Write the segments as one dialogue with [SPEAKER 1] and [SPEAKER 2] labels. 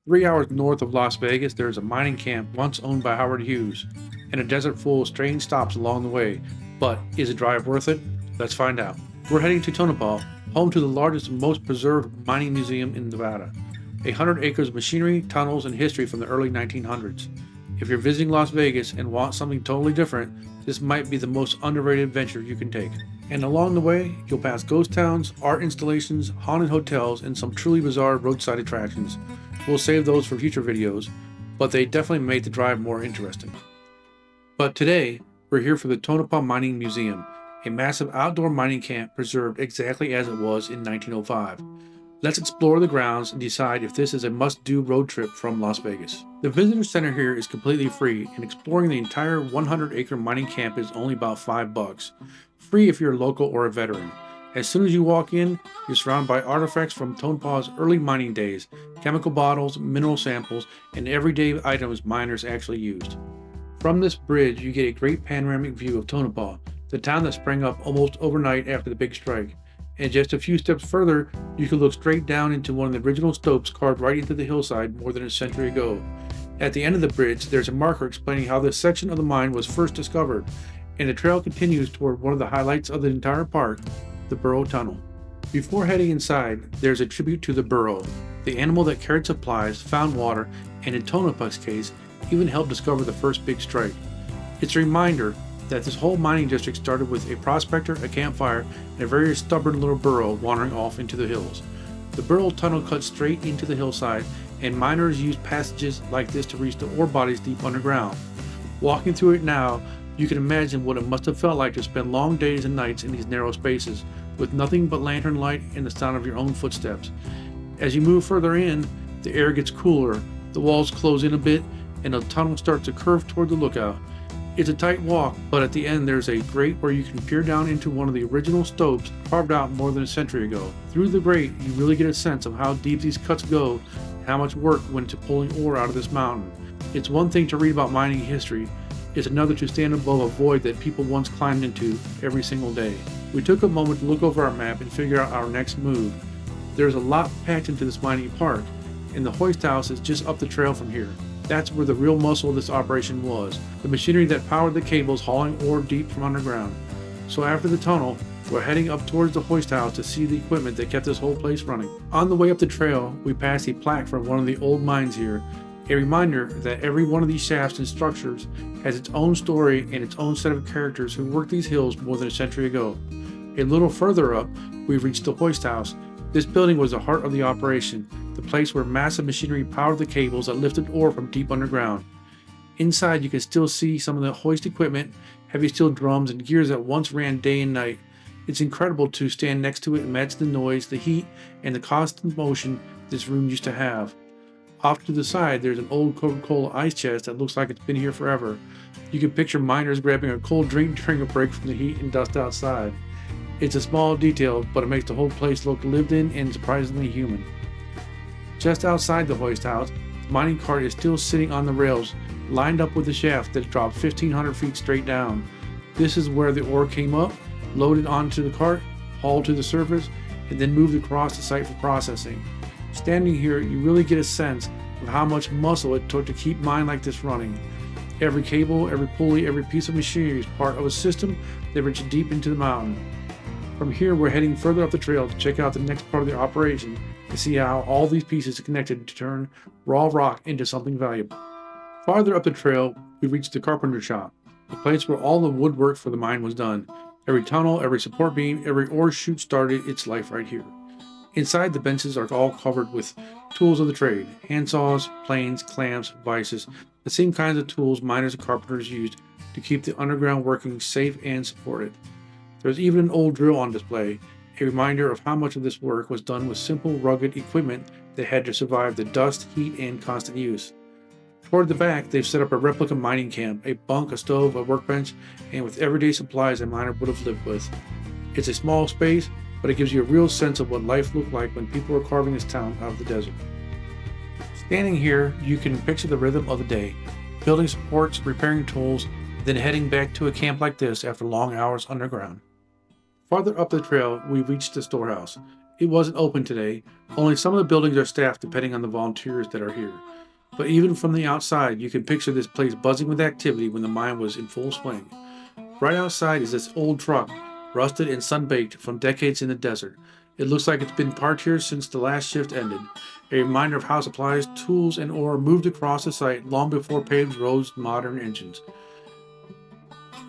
[SPEAKER 1] 3 hours north of Las Vegas, there is a mining camp once owned by Howard Hughes, and a desert full of strange stops along the way. But is the drive worth it? Let's find out. We're heading to Tonopah, home to the largest and most preserved mining museum in Nevada. 100 acres of machinery, tunnels, and history from the early 1900s. If you're visiting Las Vegas and want something totally different, this might be the most underrated adventure you can take. And along the way, you'll pass ghost towns, art installations, haunted hotels, and some truly bizarre roadside attractions. We'll save those for future videos, but they definitely made the drive more interesting. But today, we're here for the Tonopah Mining Museum, a massive outdoor mining camp preserved exactly as it was in 1905. Let's explore the grounds and decide if this is a must-do road trip from Las Vegas. The visitor center here is completely free, and exploring the entire 100-acre mining camp is only about $5. Free if you're a local or a veteran. As soon as you walk in, you're surrounded by artifacts from Tonopah's early mining days, chemical bottles, mineral samples, and everyday items miners actually used. From this bridge, you get a great panoramic view of Tonopah, the town that sprang up almost overnight after the big strike. And just a few steps further, you can look straight down into one of the original stopes carved right into the hillside more than a century ago. At the end of the bridge, there's a marker explaining how this section of the mine was first discovered, and the trail continues toward one of the highlights of the entire park, the Burro Tunnel. Before heading inside, there's a tribute to the burro, the animal that carried supplies, found water, and in Tonopah's case, even helped discover the first big strike. It's a reminder that this whole mining district started with a prospector, a campfire, and a very stubborn little burro wandering off into the hills. The Burro Tunnel cuts straight into the hillside, and miners used passages like this to reach the ore bodies deep underground. Walking through it now, you can imagine what it must have felt like to spend long days and nights in these narrow spaces, with nothing but lantern light and the sound of your own footsteps. As you move further in, the air gets cooler, the walls close in a bit, and the tunnel starts to curve toward the lookout. It's a tight walk, but at the end there's a grate where you can peer down into one of the original stopes carved out more than a century ago. Through the grate, you really get a sense of how deep these cuts go and how much work went into pulling ore out of this mountain. It's one thing to read about mining history, it's another to stand above a void that people once climbed into every single day. We took a moment to look over our map and figure out our next move. There's a lot packed into this mining park, and the hoist house is just up the trail from here. That's where the real muscle of this operation was, the machinery that powered the cables hauling ore deep from underground. So after the tunnel, we're heading up towards the hoist house to see the equipment that kept this whole place running. On the way up the trail, we pass a plaque from one of the old mines here, a reminder that every one of these shafts and structures has its own story and its own set of characters who worked these hills more than a century ago. A little further up, we've reached the hoist house. This building was the heart of the operation, the place where massive machinery powered the cables that lifted ore from deep underground. Inside, you can still see some of the hoist equipment, heavy steel drums, and gears that once ran day and night. It's incredible to stand next to it and match the noise, the heat, and the constant motion this room used to have. Off to the side, there's an old Coca-Cola ice chest that looks like it's been here forever. You can picture miners grabbing a cold drink during a break from the heat and dust outside. It's a small detail, but it makes the whole place look lived in and surprisingly human. Just outside the hoist house, the mining cart is still sitting on the rails, lined up with the shaft that dropped 1,500 feet straight down. This is where the ore came up, loaded onto the cart, hauled to the surface, and then moved across the site for processing. Standing here, you really get a sense of how much muscle it took to keep mine like this running. Every cable, every pulley, every piece of machinery is part of a system that reached deep into the mountain. From here, we're heading further up the trail to check out the next part of the operation and see how all these pieces are connected to turn raw rock into something valuable. Farther up the trail, we reach the carpenter shop, the place where all the woodwork for the mine was done. Every tunnel, every support beam, every ore chute started its life right here. Inside, the benches are all covered with tools of the trade, handsaws, planes, clamps, vices, the same kinds of tools miners and carpenters used to keep the underground working safe and supported. There's even an old drill on display, a reminder of how much of this work was done with simple, rugged equipment that had to survive the dust, heat, and constant use. Toward the back, they've set up a replica mining camp, a bunk, a stove, a workbench, and with everyday supplies a miner would have lived with. It's a small space, but it gives you a real sense of what life looked like when people were carving this town out of the desert. Standing here, you can picture the rhythm of the day, building supports, repairing tools, then heading back to a camp like this after long hours underground. Farther up the trail, we reached the storehouse, It wasn't open today. Only some of the buildings are staffed depending on the volunteers that are here. But even from the outside, you can picture this place buzzing with activity when the mine was in full swing. Right outside is this old truck, rusted and sun-baked from decades in the desert. It looks like it's been parked here since the last shift ended. A reminder of how supplies, tools, and ore moved across the site long before paved roads and modern engines.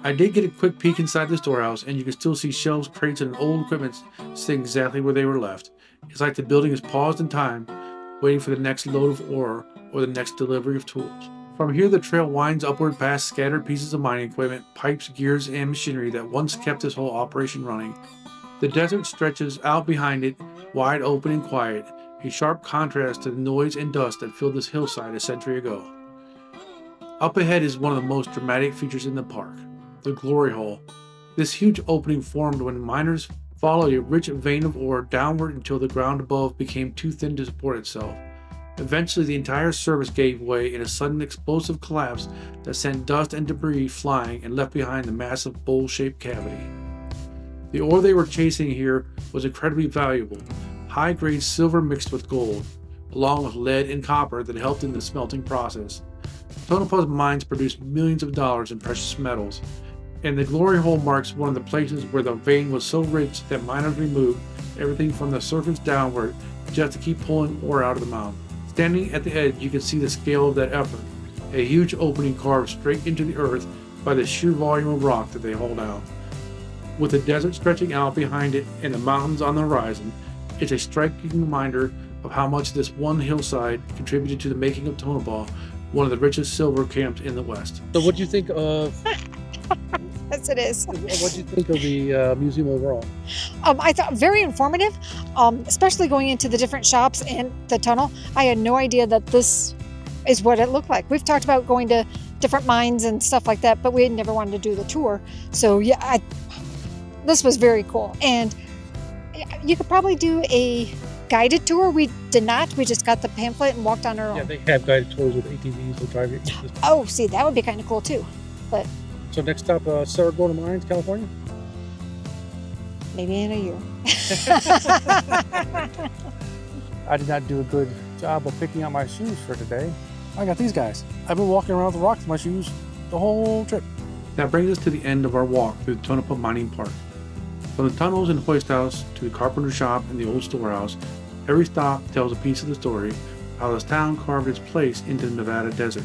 [SPEAKER 1] I did get a quick peek inside the storehouse, and you can still see shelves, crates, and old equipment sitting exactly where they were left. It's like the building is paused in time, waiting for the next load of ore or the next delivery of tools. From here, the trail winds upward past scattered pieces of mining equipment, pipes, gears, and machinery that once kept this whole operation running. The desert stretches out behind it, wide open and quiet, a sharp contrast to the noise and dust that filled this hillside a century ago. Up ahead is one of the most dramatic features in the park, the glory hole. This huge opening formed when miners followed a rich vein of ore downward until the ground above became too thin to support itself. Eventually, the entire surface gave way in a sudden explosive collapse that sent dust and debris flying and left behind the massive bowl-shaped cavity. The ore they were chasing here was incredibly valuable, high-grade silver mixed with gold, along with lead and copper that helped in the smelting process. Tonopah's mines produce millions of dollars in precious metals, and the glory hole marks one of the places where the vein was so rich that miners removed everything from the surface downward just to keep pulling ore out of the mountain. Standing at the edge, you can see the scale of that effort, a huge opening carved straight into the earth by the sheer volume of rock that they hauled out. With the desert stretching out behind it and the mountains on the horizon, it's a striking reminder of how much this one hillside contributed to the making of Tonopah, one of the richest silver camps in the West. So what do you think of...
[SPEAKER 2] Yes, it is.
[SPEAKER 1] What do you think of the museum overall?
[SPEAKER 2] I thought very informative, especially going into the different shops and the tunnel. I had no idea that this is what it looked like. We've talked about going to different mines and stuff like that, but we had never wanted to do the tour. So yeah, this was very cool. And you could probably do a guided tour. We did not. We just got the pamphlet and walked on our own.
[SPEAKER 1] Yeah, they have guided tours with ATVs. They'll drive you.
[SPEAKER 2] Oh, see, that would be kind of cool too. But
[SPEAKER 1] so next stop, Saragona Mines, California?
[SPEAKER 2] Maybe in a year.
[SPEAKER 1] I did not do a good job of picking out my shoes for today. I got these guys. I've been walking around the rocks with my shoes the whole trip. That brings us to the end of our walk through the Tonopah Mining Park. From the tunnels and hoist house to the carpenter shop and the old storehouse, every stop tells a piece of the story of how this town carved its place into the Nevada desert.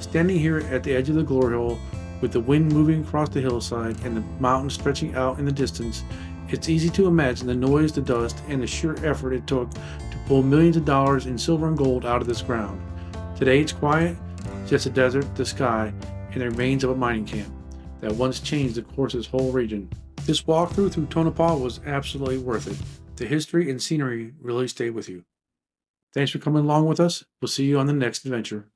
[SPEAKER 1] Standing here at the edge of the glory hole, with the wind moving across the hillside and the mountains stretching out in the distance, it's easy to imagine the noise, the dust, and the sheer effort it took to pull millions of dollars in silver and gold out of this ground. Today it's quiet, just the desert, the sky, and the remains of a mining camp that once changed the course of this whole region. This walkthrough through Tonopah was absolutely worth it. The history and scenery really stayed with you. Thanks for coming along with us. We'll see you on the next adventure.